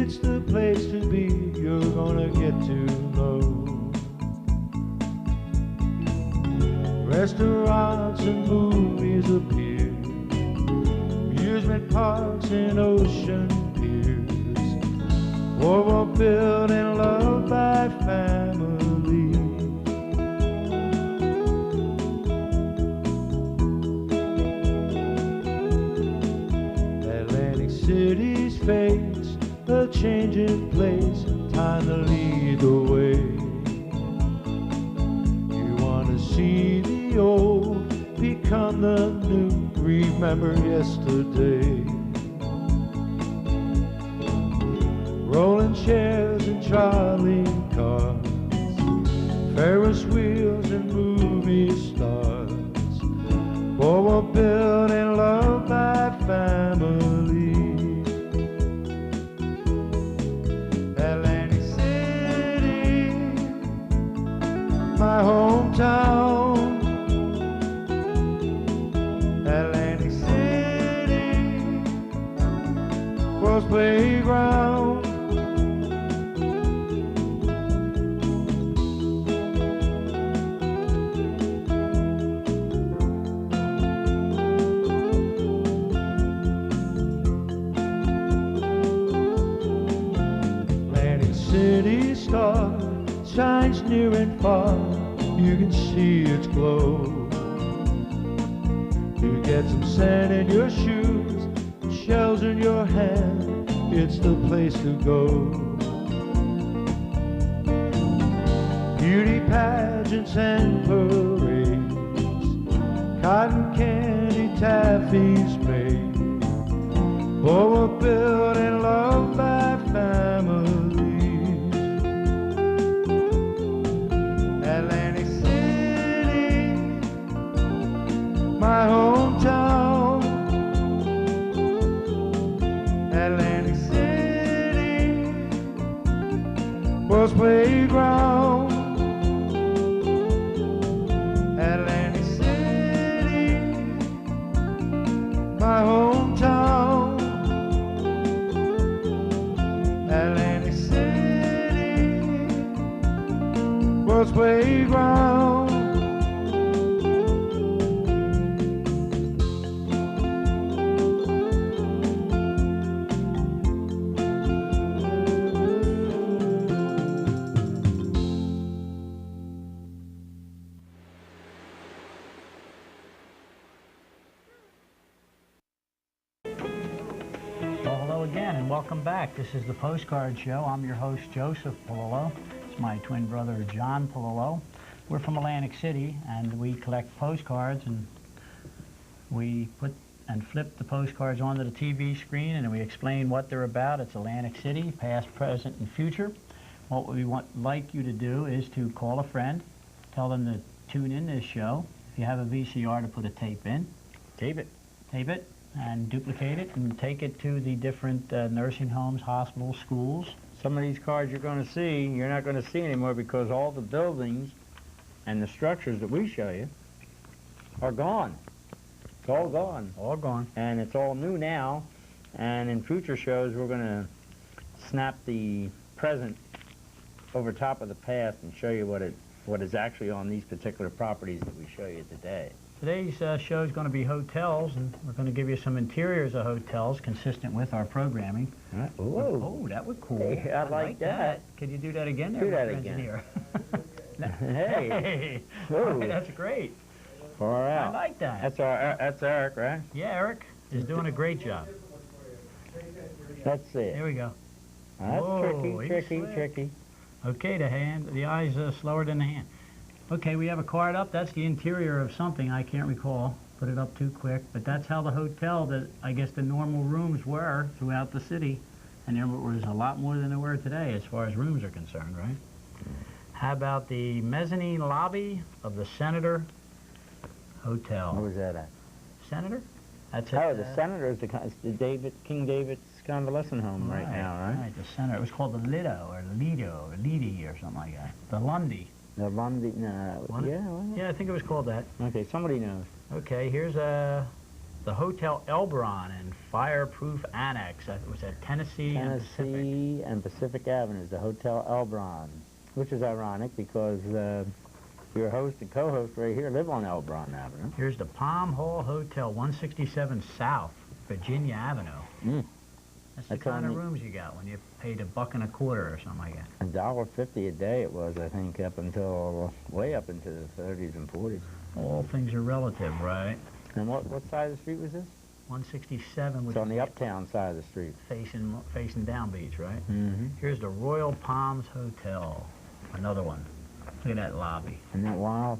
It's the place to be, you're gonna get to know. Restaurants and movies appear, amusement parks and ocean piers, war built and loved by family. Atlantic City's face, a changing place, time to lead the way. You want to see the old become the new, remember yesterday. Rolling chairs and trolley cars, Ferris wheels and movie stars, all were built and loved by family. Atlantic City, my hometown. Atlantic City, world's playground. Atlantic City star shines near and far, you can see its glow. You get some sand in your shoes, shells in your hand, it's the place to go. Beauty pageants and parades, cotton candy taffies made, all were built and loved by families. Atlantic City, my hometown. Atlantic City, world's playground. Atlantic City, my hometown. Atlantic City, world's playground. Well, hello again and welcome back. This is the Postcard Show. I'm your host, Joseph Polillo. It's my twin brother, John Polillo. We're from Atlantic City, and we collect postcards, and we put and flip the postcards onto the TV screen, and we explain what they're about. It's Atlantic City, past, present, and future. What we like you to do is to call a friend, tell them to tune in this show. If you have a VCR, to put a tape in. Tape it, and duplicate it, and take it to the different nursing homes, hospitals, schools. Some of these cards you're going to see, you're not going to see anymore because all the buildings and the structures that we show you are gone. It's all gone. All gone. And it's all new now. And in future shows, we're going to snap the present over top of the past and show you what is actually on these particular properties that we show you today. Today's show is going to be hotels, and we're going to give you some interiors of hotels consistent with our programming. Right. Whoa. Oh, that was cool. Hey, I like that. Can you do that again? Do that again. Hey. Whoa. Right, that's great. Far out. I like that. That's Eric, right? Yeah, Eric is doing a great job. That's it. There we go. That's Whoa, tricky. Okay, the eye's slower than the hand. Okay, we have a card up. That's the interior of something. I can't recall. Put it up too quick. But that's how the hotel, that I guess the normal rooms were throughout the city. And there was a lot more than there were today as far as rooms are concerned, right? How about the mezzanine lobby of the Senator Hotel? Where was that at? Senator? That's Oh, the Senator is the King David's convalescent home right now, right? Right, the Senator. It was called the Lido or Lido or Lidi or something like that. The Lundy. The Lundy, no. Yeah, I think it was called that. Okay, somebody knows. Okay, here's the Hotel Elbron and Fireproof Annex. That was at Tennessee and Pacific. Tennessee and Pacific Avenues, the Hotel Elbron, which is ironic because your host and co-host right here live on Elbron Avenue. Here's the Palm Hall Hotel, 167 South, Virginia Avenue. That's the kind of rooms you got when you paid $1.25 or something like that. $1.50 a day it was, I think, up until, way up into the 30s and 40s. All things are relative, right? And what side of the street was this? 167, which It's on is the uptown side of the street. facing down beach, right? Mm-hmm. Here's the Royal Palms Hotel, another one. Look at that lobby. Isn't that wild?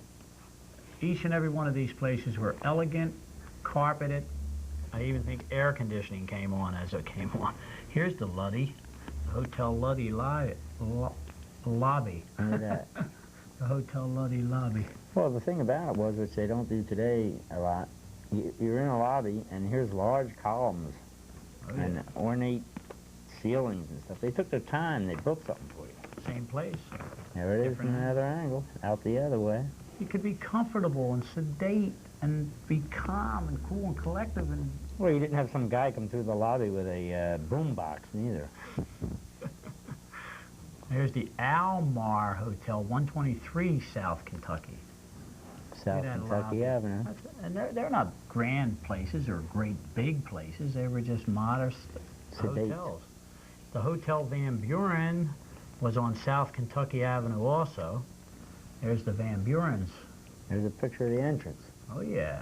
Each and every one of these places were elegant, carpeted. I even think air conditioning came on as it came on. Here's the Luddy, the Hotel Luddy lobby. Look at that. The Hotel Luddy lobby. Well, the thing about it was, which they don't do today a lot, you're in a lobby, and here's large columns and ornate ceilings and stuff. They took their time. They booked something for you. Same place. There it is from another angle, out the other way. You could be comfortable and sedate and be calm and cool and collective and... Well, you didn't have some guy come through the lobby with a boom box, neither. There's the Almar Hotel, 123 South Kentucky. South Kentucky Avenue. And they're not grand places or great big places. They were just modest hotels. The Hotel Van Buren was on South Kentucky Avenue also. There's the Van Burens. There's a picture of the entrance. Oh, yeah.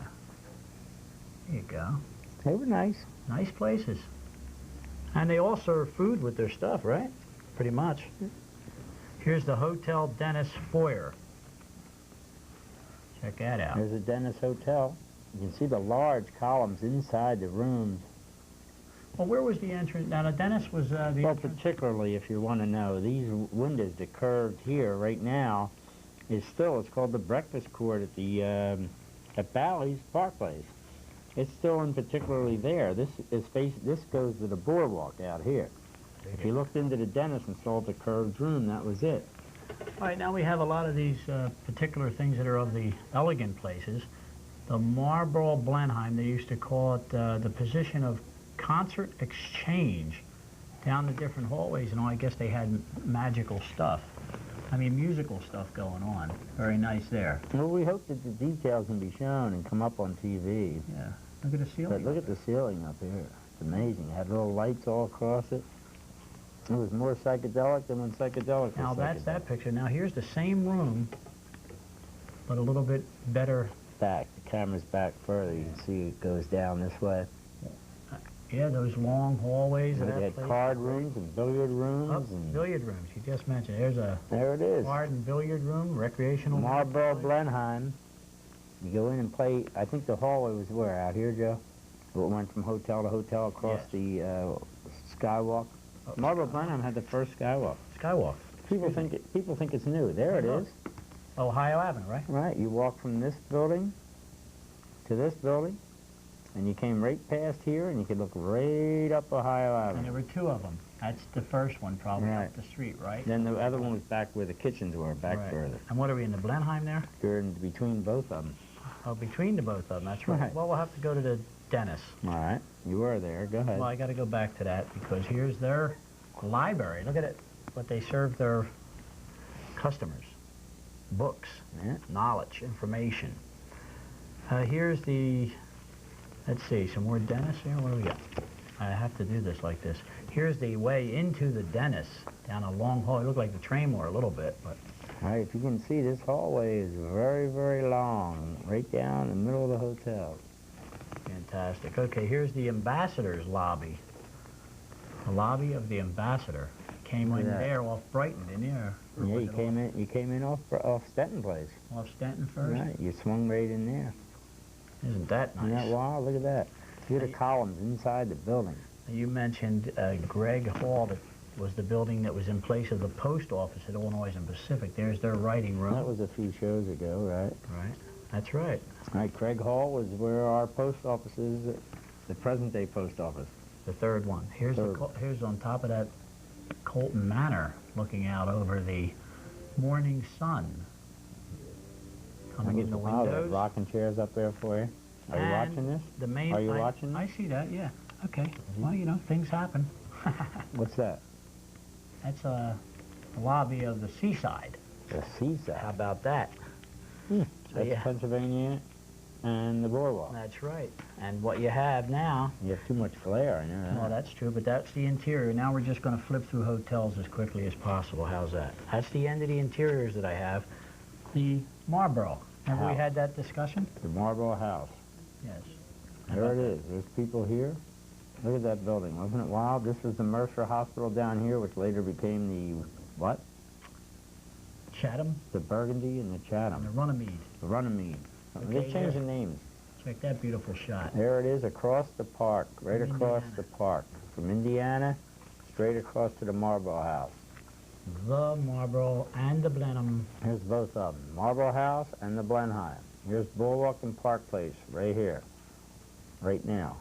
There you go. They were nice. Nice places. And they all serve food with their stuff, right? Pretty much. Here's the Hotel Dennis Foyer. Check that out. There's a Dennis Hotel. You can see the large columns inside the rooms. Well, where was the entrance? Now, the Dennis was the entrance. Particularly, if you want to know, these windows that curved here right now is still, it's called the Breakfast Court at the at Bally's Park Place. It's still in particularly there. This goes to the boardwalk out here. If you looked into the Dennis and saw the curved room, that was it. All right, now we have a lot of these particular things that are of the elegant places. The Marlboro Blenheim, they used to call it the position of concert exchange down the different hallways, and all. I guess they had magical stuff. I mean, musical stuff going on. Very nice there. Well, we hope that the details can be shown and come up on TV. Yeah, look at the ceiling. But look at the ceiling up here. It's amazing. It had little lights all across it. It was more psychedelic than when psychedelic was Now, that's that picture. Now, here's the same room, but a little bit better. Back. The camera's back further. You can see it goes down this way. Yeah, those long hallways. They had card rooms and billiard rooms. And billiard rooms. You just mentioned. There it is. Card and billiard room, recreational. Marlboro Blenheim. You go in and play. I think the hallway was where? Out here, Joe? It went from hotel to hotel across the skywalk. Marlboro Blenheim had the first skywalk. Skywalk. People think it's new. There it is. Ohio Avenue, right? Right. You walk from this building to this building, and you came right past here, and you could look right up Ohio Avenue. And there were two of them. That's the first one, probably up the street, right? Then the other one was back where the kitchens were, back further. And what are we in the Blenheim there? You're in between both of them. Oh, between the both of them. That's right. Well, we'll have to go to the Dennis. All right. You were there. Go ahead. Well, I got to go back to that because here's their library. Look at it. What they serve their customers. Books, knowledge, information. Here's the, let's see, some more Dennis here. What do we got? I have to do this like this. Here's the way into the Dennis down a long hall. It looked like the Traymore a little bit, but. All right, if you can see, this hallway is very, very long, right down the middle of the hotel. Fantastic. Okay, here's the Ambassador's lobby. The lobby of the Ambassador. Came in there off Brighton, didn't you? Yeah, you came in off Stanton Place. Off Stanton first? Right, you swung right in there. Isn't that nice? Isn't that wild? Look at that. Look at the columns inside the building. You mentioned Gregg Hall, that was the building that was in place of the post office at Illinois and Pacific. There's their writing room. That was a few shows ago, right? Right. That's right. Right, Gregg Hall was where our post office is, the present-day post office. The third one. Here's on top of that Colton Manor, looking out over the morning sun. Coming in the windows. Rocking chairs up there for you. Are you watching this? The main, Are you watching I this? see that, yeah. Okay. Well, you know, things happen. What's that? That's the lobby of the Seaside. The Seaside. How about that? So, That's yeah. Pennsylvania and the boardwalk. That's right. And what you have now, You have too much glare, I know that. well, that's true, but that's the interior. Now we're just going to flip through hotels as quickly as possible. How's that? That's the end of the interiors that I have. The Marlboro. Remember we House. had that discussion? The Marlboro House. Yes. There it is. There's people here. Look at that building. Wasn't it wild? This was the Mercer Hospital down here, which later became the, what? Chatham The Burgundy and the and the Chatham. Runnymede. The Runnymede. Okay, They changed yeah. the names. Check that beautiful shot. There it is, across the park, right From across Indiana. the park. From Indiana, straight across to the Marlboro House. The Marlboro and the Blenheim. Here's both of them, Marlboro House and the Blenheim. Here's Boardwalk and Park Place, right here, right now.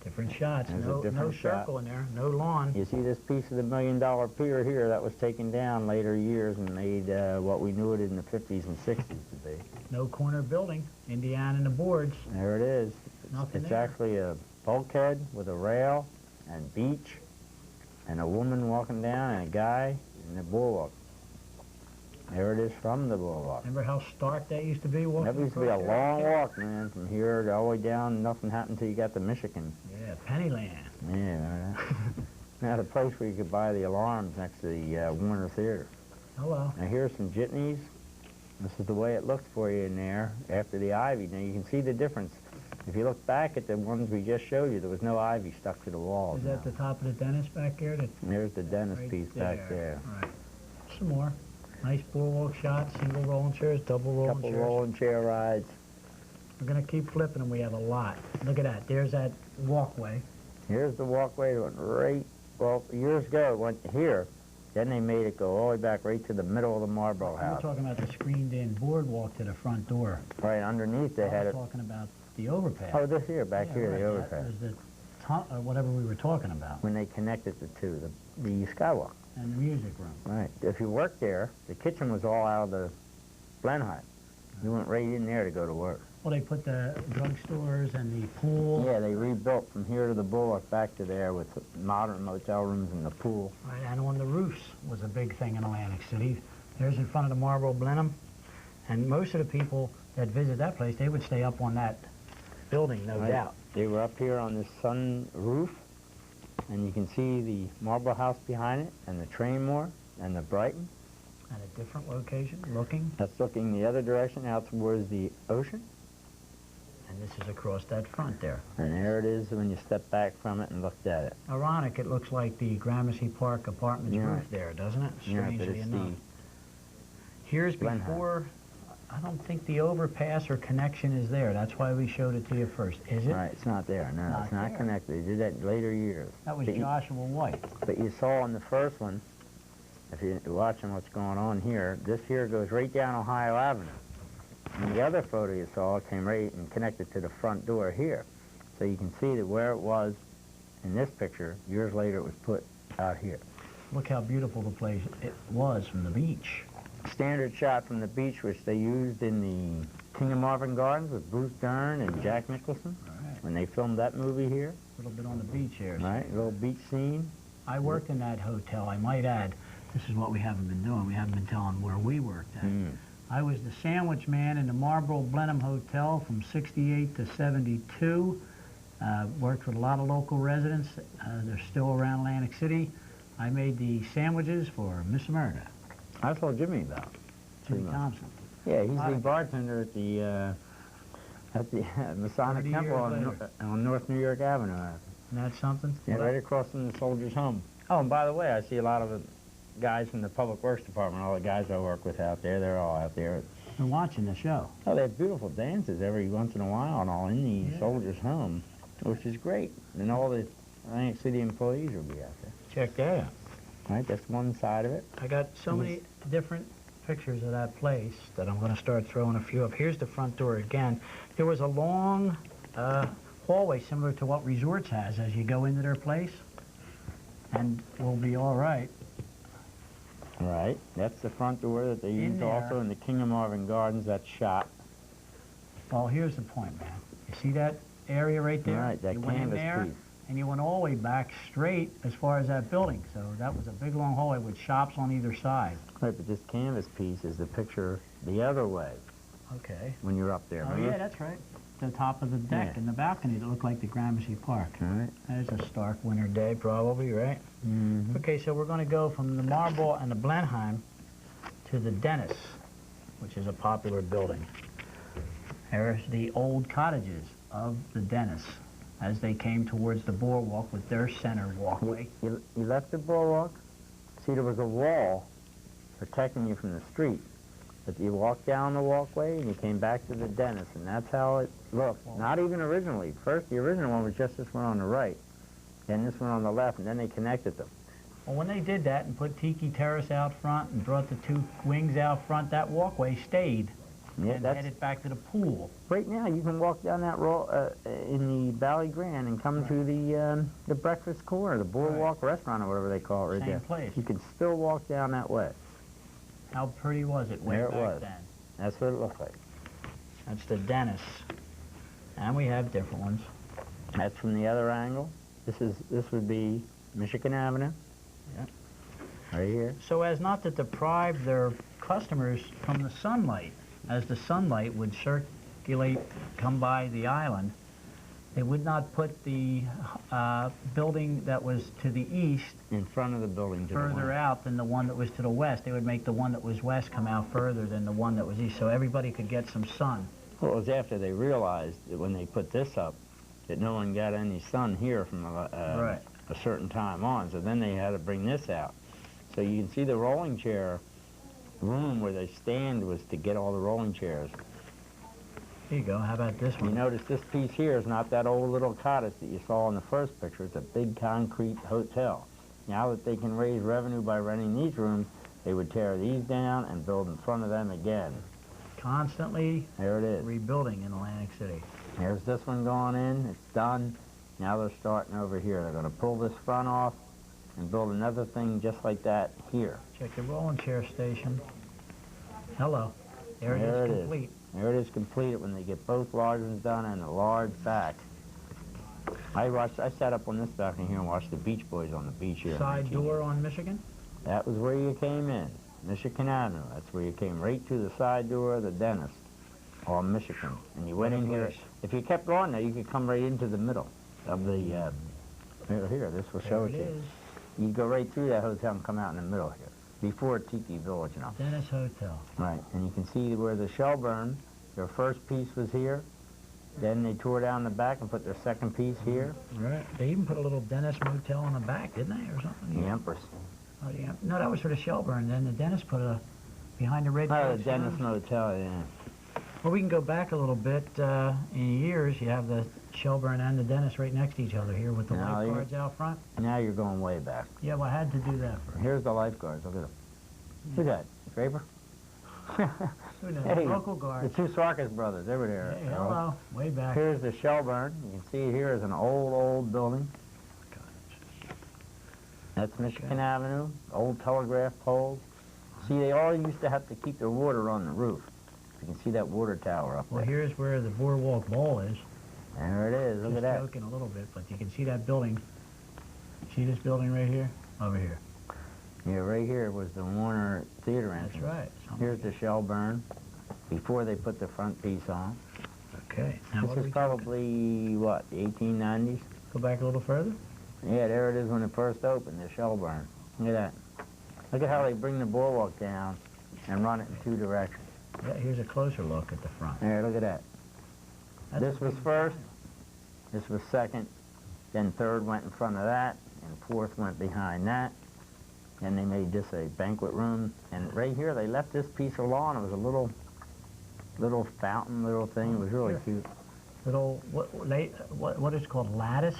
Different shots. There's a No different shot. circle in there. No lawn. You see this piece of the $1 million pier here that was taken down later years and made what we knew it in the 50s and 60s to be. No corner building. Indiana and the boards. There it is. Nothing It's there. actually a bulkhead with a rail and beach and a woman walking down and a guy in the boardwalk. There it is from the boardwalk. Remember how stark that used to be? Walking That used to be a across there? long walk, man, from here to all the way down. Nothing happened until you got to Michigan. Yeah, Pennyland. Yeah. Now the place where you could buy the alarms next to the Warner Theater. Hello. Now here's some jitneys. This is the way it looked for you in there after the ivy. Now you can see the difference. If you look back at the ones we just showed you, there was no ivy stuck to the walls. Is that now. the top of the dentist back there? And there's the dentist Right piece back there. Right. Some more. Nice boardwalk shots, single rolling chairs, double rolling Couple chairs. rolling chair rides. We're going to keep flipping them. We have a lot. Look at that. There's that walkway. Here's the walkway that went right, well, years ago it went here. Then they made it go all the way back right to the middle of the Marlboro We're House. talking about the screened-in boardwalk to the front door. Right underneath they had I it. was talking about the overpass. Oh, this here, back Yeah, here, right. the That overpass. was the or whatever we were talking about, When they connected the two, the skywalk. and the music room. Right. If you worked there, the kitchen was all out of the Blenheim. You went right in there to go to work. Well, they put the drugstores and the pool. Yeah, they rebuilt from here to the Bulwark back to there with modern motel rooms and the pool. Right, and on the roofs was a big thing in Atlantic City. There's in front of the Marlboro Blenheim. And most of the people that visit that place, they would stay up on that building, no Right. doubt. They were up here on this sun roof, and you can see the Marlboro House behind it, and the Trainmore, and the Brighton. At a different location, looking. That's looking the other direction out towards the ocean. And this is across that front there. And there it is when you step back from it and looked at it. Ironic, it looks like the Gramercy Park Apartments Yeah. roof there, doesn't it? Yeah, but Strangely it's enough. the Here's Blenheim. before, I don't think the overpass or connection is there. That's why we showed it to you first. Is it? Right, it's not there. No, Not it's not there. connected. They did that in later years. That was But you- Joshua White. But you saw in the first one, if you're watching what's going on here, this here goes right down Ohio Avenue. And the other photo you saw came right and connected to the front door here. So you can see that where it was in this picture, years later it was put out here. Look how beautiful the place it was from the beach. Standard shot from the beach, which they used in the King of Marvin Gardens with Bruce Dern and Jack Nicholson Right. when they filmed that movie here. A little bit on the beach here. Right, little beach scene. I worked in that hotel, I might add. This is what we haven't been doing. We haven't been telling where we worked at. I was the sandwich man in the Marlboro Blenheim Hotel from 68 to 72. Worked with a lot of local residents. They're still around Atlantic City. I made the sandwiches for Miss America, I told Jimmy about. Jimmy Thompson. Yeah, he's Lot the of- bartender at the Masonic 30 Temple years on, later. on North New York Avenue. Isn't that something? Yeah, Well, right across from the Soldiers' Home. Oh, and by the way, I see a lot of the guys from the Public Works Department, all the guys I work with out there, they're all out there. They're watching the show. Oh, they have beautiful dances every once in a while and all in the Yeah. Soldiers' Home, which is great. And all the Atlantic City employees will be out there. Check that out. Right, that's one side of it. I got so many different pictures of that place that I'm going to start throwing a few up. Here's the front door again. There was a long hallway similar to what Resorts has as you go into their place. And we'll be all right. Right, that's the front door that they In used there. also in the King of Marvin Gardens, that shot. Well, here's the point, man. You see that area right there? Right, that you went in canvas there, piece. and you went all the way back straight as far as that building. So that was a big long hallway with shops on either side. Right, but this canvas piece is the picture the other way Okay. when you're up there. Oh, remember? yeah, that's right. The top of the deck Yeah. and the balcony that looked like the Gramercy Park. All right. There's a stark winter day, probably, right? Mm-hmm. Okay, so we're going to go from the Marble and the Blenheim to the Dennis, which is a popular building. Here's the old cottages of the Dennis as they came towards the boardwalk with their center walkway. You left the boardwalk. See, there was a wall protecting you from the street. But you walked down the walkway and you came back to the Dennis, and that's how it looked. Not even originally. First, the original one was just this one on the right, and this one on the left, and then they connected them. Well, when they did that and put Tiki Terrace out front and brought the two wings out front, that walkway stayed Yeah, and that's headed back to the pool. right now. You can walk down that road in the Valley Grand and come to the breakfast corner, the Boardwalk Restaurant or whatever they call it right Same there. place. You can still walk down that way. How pretty was it way There it back was. then? That's what it looked like. That's the Dennis. And we have different ones. That's from the other angle. This would be Michigan Avenue. Yep. Right here. So as not to deprive their customers from the sunlight, as the sunlight would circulate, come by the island, they would not put the building that was to the east In front of the building to the further west. out than the one that was to the west. They would make the one that was west come out further than the one that was east, so everybody could get some sun. Well, it was after they realized that when they put this up, that no one got any sun here from Right. a certain time on. So then they had to bring this out. So you can see the rolling chair room where they stand was to get all the rolling chairs. Here you go. How about this You one? notice this piece here is not that old little cottage that you saw in the first picture. It's a big concrete hotel. Now that they can raise revenue by renting these rooms, they would tear these down and build in front of them again. Constantly There it is. rebuilding in Atlantic City. Here's this one going in. It's done. Now they're starting over here. They're going to pull this front off and build another thing just like that here. Check the rolling chair station. Hello. There it There is it is. complete. There it is completed when they get both large ones done and the large back. I sat up on this balcony here and watched the Beach Boys on the beach here. in Side 1980. door on Michigan. That was where you came in, Michigan Avenue. That's where you came right to the side door of the dentist on Michigan. And you went What a in here. place. If you kept going there, you could come right into the middle of the, here, this will show There it it to you. is. You go right through that hotel and come out in the middle here, before Tiki Village, you know. Dennis Hotel. Right, and you can see where the Shelburne, their first piece was here. Then they tore down the back and put their second piece here. Right. They even put a little Dennis motel on the back, didn't they, or something? The Empress. Oh, yeah. No, that was for the Shelburne. Then the Dennis put a behind the red. Oh, coach the Dennis lounge. Motel, yeah. Well, we can go back a little bit. In years, you have the Shelburne and the Dennis right next to each other here with the Now you- lifeguards out front. Now you're going way back. Yeah, well, I had to do that first. Here's the lifeguards, look at them. Look at that, Draper. Who knows? Hey, Local The guards. two Sarkis brothers, they were there. Hey, hello. Way back. Here's the Shelburne. You can see it here is an old building. That's Michigan Avenue, old telegraph poles. See, they all used to have to keep their water on the roof. You can see that water tower up Well, there. here's where the boardwalk ball is. There it is, look Just at that. joking a little bit, but you can see that building. See this building right here? Over here. Yeah, right here was the Warner Theater That's entrance. right. Here's the Shelburne, before they put the front piece on. Okay. Now, what This are is we talking? probably, what, the 1890s? Go back a little further. Yeah, there it is when it first opened, the Shelburne. Look at that. Look at how they bring the boardwalk down and run it in two directions. Yeah, here's a closer look at the front. There, look at that. That's This a was big first, design. this was second, then third went in front of that, and fourth went behind that. And they made this a banquet room. And right here, they left this piece of lawn. It was a little fountain, little thing. It was really Sure. cute. Little what is called lattice,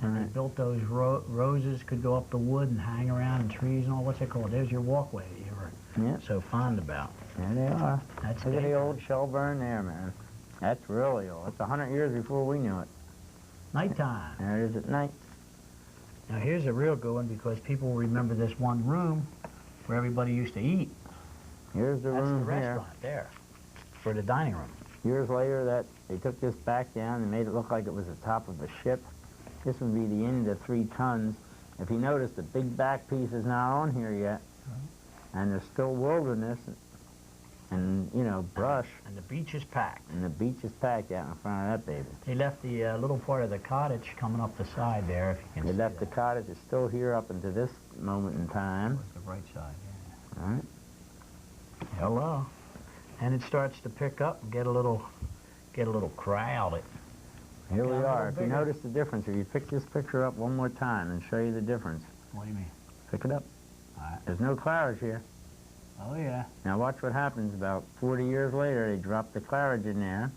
and they Right. built those roses could go up the wood and hang around in trees and all. What's it called? There's your walkway that you were Yeah, so fond about. there they are. That's Look at the big. old Shelburne there, man. That's really old. That's 100 years before we knew it. Nighttime. There it is at night. Now here's a real good one because people remember this one room where everybody used to eat. Here's the That's the room here. restaurant there for the dining room. Years later, they took this back down and made it look like it was the top of a ship. This would be the end of 3 tons. If you notice, the big back piece is not on here yet. And there's still wilderness and, you know, brush. And the beach is packed. And the beach is packed out in front of that baby. They left the little part of the cottage coming up the side there, if you can They see left the that. cottage. It's still here up until this moment in time. Towards the right side, yeah. All right. Hello. And it starts to pick up and get a little crowded. Here we Got a are. little If you bigger. notice the difference, if you pick this picture up one more time and show you the difference. What do you mean? Pick it up. All right. There's no claridge here. Oh, yeah. Now watch what happens. About 40 years later, they drop the claridge in there,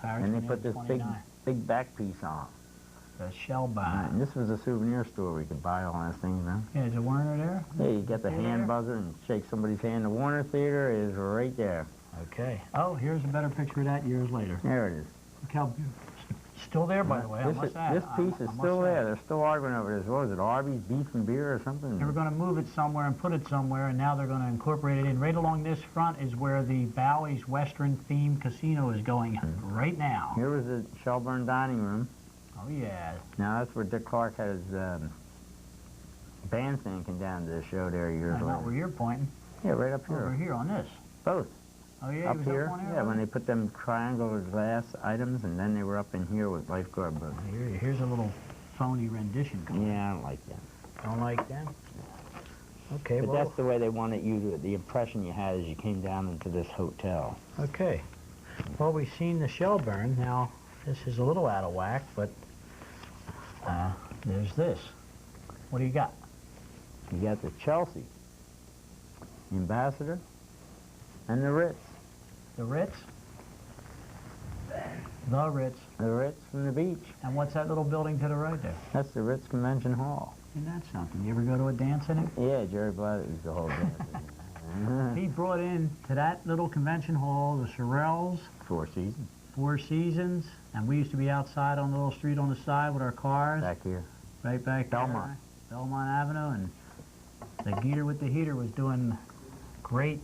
and they put this big back piece on. The shell All right, bind. and this was a souvenir store where you could buy all those things, man. Yeah, is a Werner there? Yeah, you get the Theater? hand buzzer and shake somebody's hand. The Warner Theater is right there. Okay. Oh, here's a better picture of that years later. There it is. Look how beautiful. Still there, by the way. This piece is still there. They're still arguing over this. What was it, Arby's beef and beer or something? They were going to move it somewhere and put it somewhere, and now they're going to incorporate it in. Right along this front is where the Bowie's Western-themed casino is going right now. Here was the Shelburne dining room. Oh, yeah. Now that's where Dick Clark had his bandstand come down to the show there years Not where later. you're pointing. Yeah, right up Over here. here on this. Both. Oh, yeah, he Up was here, up on here? yeah, when they put them triangular glass items, and then they were up in here with lifeguard boots. Here's a little phony rendition coming. Yeah, I don't like that. Don't like them? Okay, But well, that's the way they wanted you to, the impression you had as you came down into this hotel. okay. Well, we've seen the Shelburne. Now, this is a little out of whack, but there's this. What do you got? You got the Chelsea, the Ambassador, and the Ritz. The Ritz? The Ritz. The Ritz from the beach. And what's that little building to the right there? That's the Ritz Convention Hall. Isn't that something? You ever go to a dance in it? Yeah, Jerry Blatt used to hold dances. He brought in to that little convention hall the Sorrells, Four Seasons. Four Seasons, and we used to be outside on the little street on the side with our cars. Back here. Right back Belmont. there. Belmont Avenue, and the Geeter with the Heater was doing great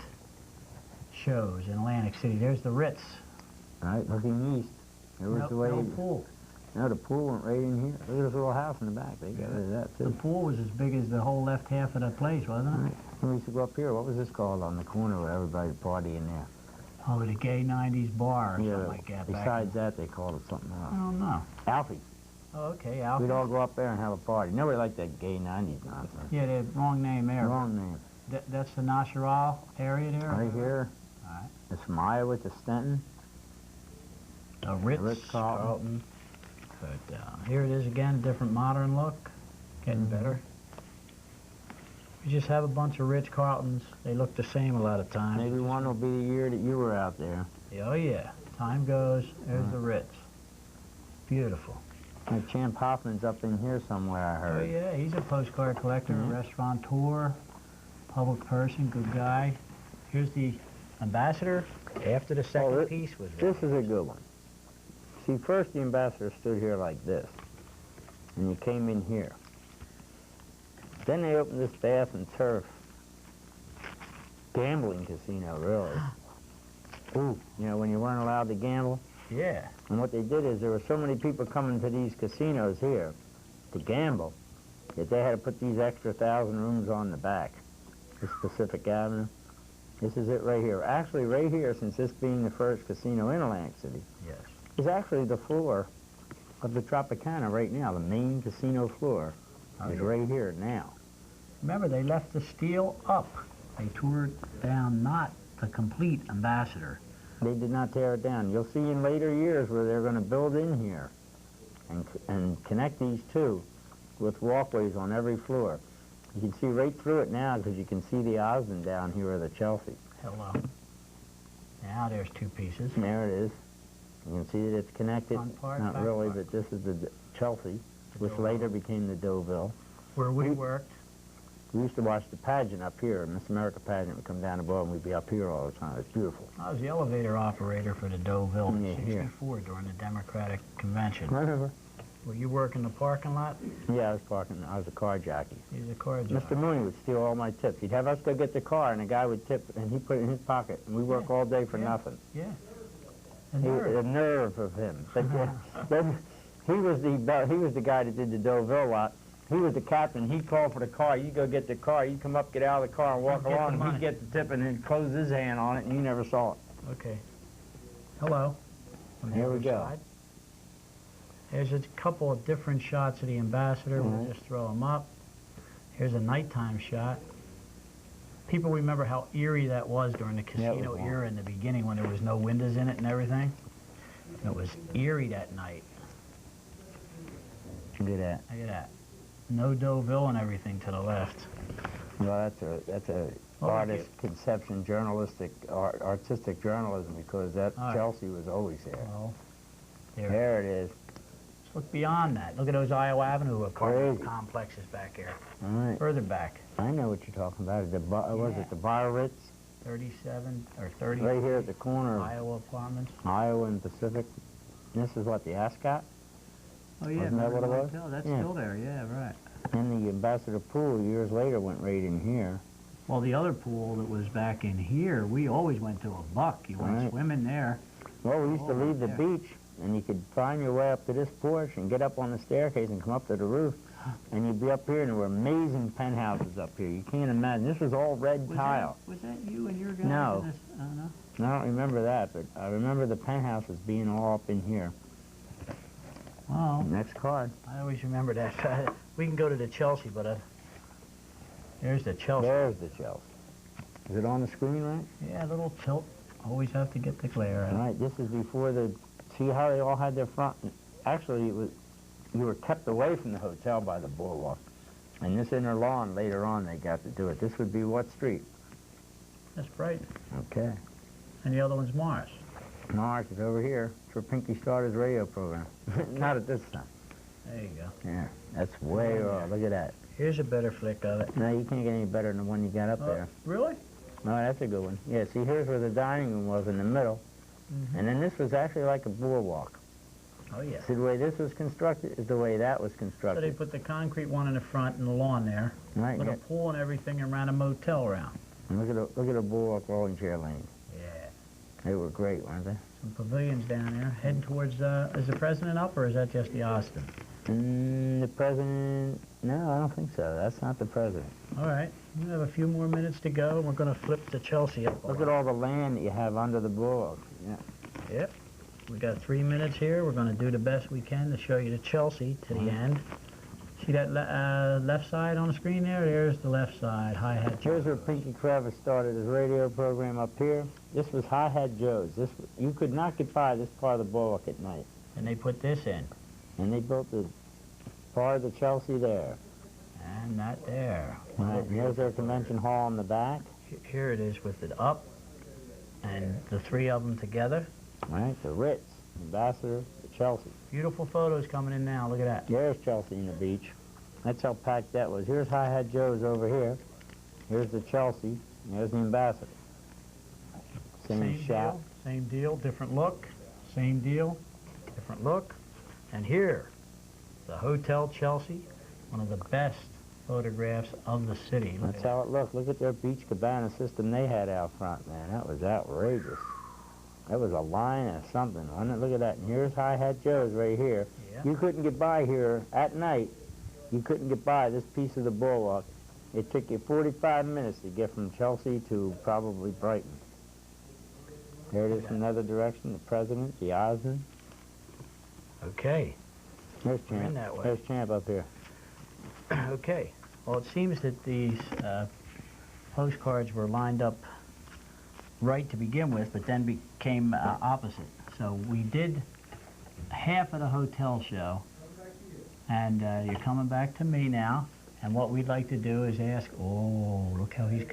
shows in Atlantic City. There's the Ritz. Right, looking east. There was the way. No pool. No, the pool went right in here. Look at this little house in the back. They got rid of that, The too. pool was as big as the whole left half of the place, wasn't it? Right. We used to go up here. What was this called on the corner where everybody party in there? Oh, the gay 90s bar or Yeah, something like that. besides that, they called it something I else. don't know. Alfie. Oh, okay, Alfie. We'd all go up there and have a party. Nobody liked that gay 90s nonsense. Yeah, the wrong name there. Wrong name. That's the Nasharal area there? Right here. All right. It's from Iowa to Stenton. The Ritz, Ritz-Carlton. But here it is again, different modern look. Getting better. You just have a bunch of Ritz-Carltons. They look the same a lot of times. Maybe one will be the year that you were out there. Oh, yeah. Time goes. There's the Ritz. Beautiful. And Champ Hoffman's up in here somewhere, I Oh, heard. yeah. He's a postcard collector, a restaurateur, public person, good guy. Here's the Ambassador. After the second piece was This is a good one. See, first the Ambassador stood here like this, and you came in here. Then they opened this Bath and Turf gambling casino, really. Ooh, you know, when you weren't allowed to gamble? Yeah. And what they did is there were so many people coming to these casinos here to gamble that they had to put these extra 1,000 rooms on the back. This Pacific Avenue. This is it right here. Actually, right here, since this being the first casino in Atlantic City, Yes. is actually the floor of the Tropicana right now. The main casino floor is right here now. Remember, they left the steel up. They tore it down, not the complete Ambassador. They did not tear it down. You'll see in later years where they're going to build in here and connect these two with walkways on every floor. You can see right through it now because you can see the Osmond down here or the Chelsea. Hello. Now there's two pieces. There it is. You can see that it's connected. Front part, Not back really, part. but this is the Chelsea, which Deauville. later became the Deauville. Where we worked. We used to watch the pageant up here. Miss America pageant would come down above and we'd be up here all the time. It's beautiful. I was the elevator operator for the Deauville in Yeah, here. '64 during the Democratic Convention. Remember? Were you working the parking lot? Yeah, I was a car jockey. He was a car Mr. jockey. Mooney would steal all my tips. He'd have us go get the car and the guy would tip and he'd put it in his pocket and we work all day for Yeah. nothing. Yeah. The nerve of him. But then he was the guy that did the Deauville lot. He was the captain. He'd call for the car. You go get the car. You come up, get out of the car, and walk along. And he'd get the tip and then close his hand on it, and you never saw it. Okay. Hello. Here we go. Side. There's a couple of different shots of the ambassador. All We'll right. just throw them up. Here's a nighttime shot. People remember how eerie that was during the casino era in the beginning when there was no windows in it and everything. It was eerie that night. Look at that. Look at that. No Deauville and everything to the left. Well, that's a artist conception, artistic journalism, because that Chelsea was always there. Well, there it is. Let's look beyond that. Look at those Iowa Avenue apartment complexes back here. All right. Further back. I know what you're talking about. Was it the Biarritz? 37 or 30. Right here at the corner of Iowa apartments. Iowa and Pacific. This is what, the Ascot? Oh, yeah. Wasn't that what it was? That's still there, yeah, right. And the Ambassador Pool, years later, went right in here. Well, the other pool that was back in here, we always went to a buck. You went swimming there. Well, we used to leave the beach, and you could find your way up to this porch and get up on the staircase and come up to the roof. And you'd be up here, and there were amazing penthouses up here. You can't imagine. This was all red tile. Was that you and your guys? No. In this? No. I don't remember that, but I remember the penthouses being all up in here. Well, Next card. I always remember that. We can go to the Chelsea, but there's the Chelsea. There's the Chelsea. Is it on the screen, right? Yeah, a little tilt. Always have to get the glare out. Right, this is before see how they all had their front, actually you were kept away from the hotel by the boardwalk. And this inner lawn, later on, they got to do it. This would be what street? That's Brighton. Okay. And the other one's Morris. Mars is over here. It's where Pinky started his radio program. Not at this time. There you go. Yeah, that's way off. Look at that. Here's a better flick of it. No, you can't get any better than the one you got up there. Really? No, that's a good one. Yeah, see, here's where the dining room was in the middle. And then this was actually like a boardwalk. Oh, yeah. See, the way this was constructed is the way that was So constructed. they put the concrete one in the front and the lawn there. Right, With yeah. a pool and everything and ran a motel around. And look at the boardwalk rolling chair lane. Yeah. They were great, weren't they? Some pavilions down there. Heading towards, is the president up or is that just the Austin? The president, no, I don't think so. That's not the president. All right. We have a few more minutes to go. We're going to flip to Chelsea up. Look at all the land that you have under the boardwalk. Yeah. Yep. We got 3 minutes here. We're going to do the best we can to show you the Chelsea to the end. See that left side on the screen there? There's the left side, Hi-Hat Joe. Here's where Pinky Crevice started his radio program up here. This was Hi-Hat Joe's. You could not get by this part of the boardwalk at night. And they put this in. And they built the part of the Chelsea there. And that there. Right, and here's their convention hall in the back. Here it is with it up. And the three of them together. Right, the Ritz, Ambassador, the Chelsea. Beautiful photos coming in now. Look at that. There's Chelsea in the beach. That's how packed that was. Here's Hi-Hat Joe's over here. Here's the Chelsea. There's the Ambassador. Same shot. Deal, same deal, different look. Same deal, different look. And here, the Hotel Chelsea, one of the best photographs of the city. That's how it looked. Look at their beach cabana system they had out front, man. That was outrageous. That was a line or something, wasn't it? Look at that. And here's Hi-Hat Joe's right here. Yeah. You couldn't get by here at night. You couldn't get by this piece of the boardwalk. It took you 45 minutes to get from Chelsea to probably Brighton. There it is from the other direction, the President, the Osmond. Okay. There's We're in Champ. that way. There's Champ up here. Okay. Well, it seems that these postcards were lined up right to begin with, but then became opposite. So we did half of the hotel show, and you're coming back to me now. And what we'd like to do is ask, oh, look how he's...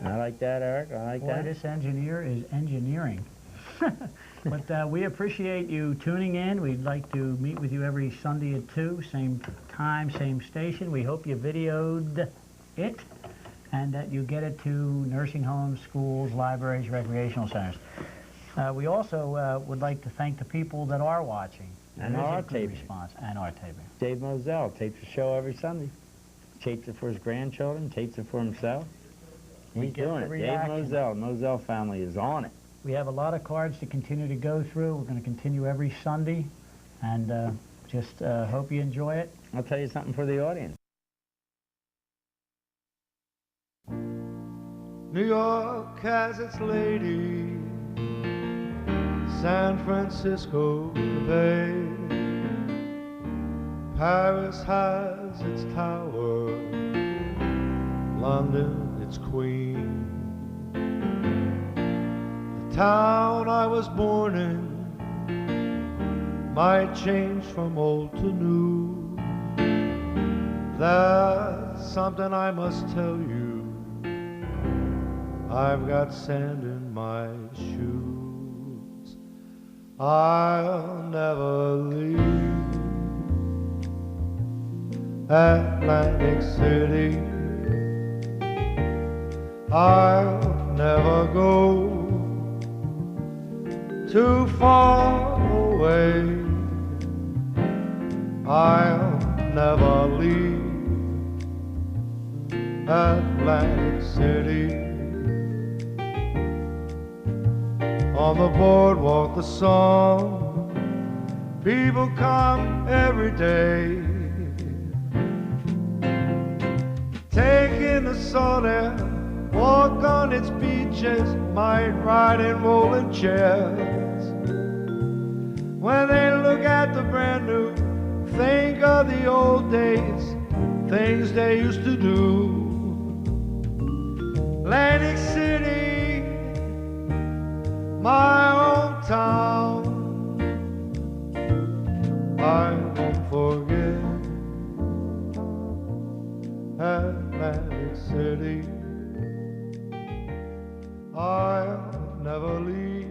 I like that, Eric. I like Boy, that. this engineer is engineering. But we appreciate you tuning in. We'd like to meet with you every Sunday at 2, same time, same station. We hope you videoed it and that you get it to nursing homes, schools, libraries, recreational centers. We also would like to thank the people that are watching. And There is our a good taping. response. And our taping. Dave Moselle tapes the show every Sunday. Tapes it for his grandchildren, tapes it for himself. We He's get doing the it. Dave reaction. Moselle, Moselle family is on it. We have a lot of cards to continue to go through. We're going to continue every Sunday, and just hope you enjoy it. I'll tell you something for the audience. New York has its lady, San Francisco the Bay, Paris has its tower, London its queen. The town I was born in might change from old to new. That's something I must tell you. I've got sand in my shoes. I'll never leave Atlantic City. I'll never go too far away. I'll never leave Atlantic City. On the boardwalk, the song, people come every day, take in the salt air, walk on its beaches, might ride in rolling chairs. When they look at the brand new, think of the old days, things they used to do. Atlantic City, my hometown, I won't forget Atlantic City. I'll never leave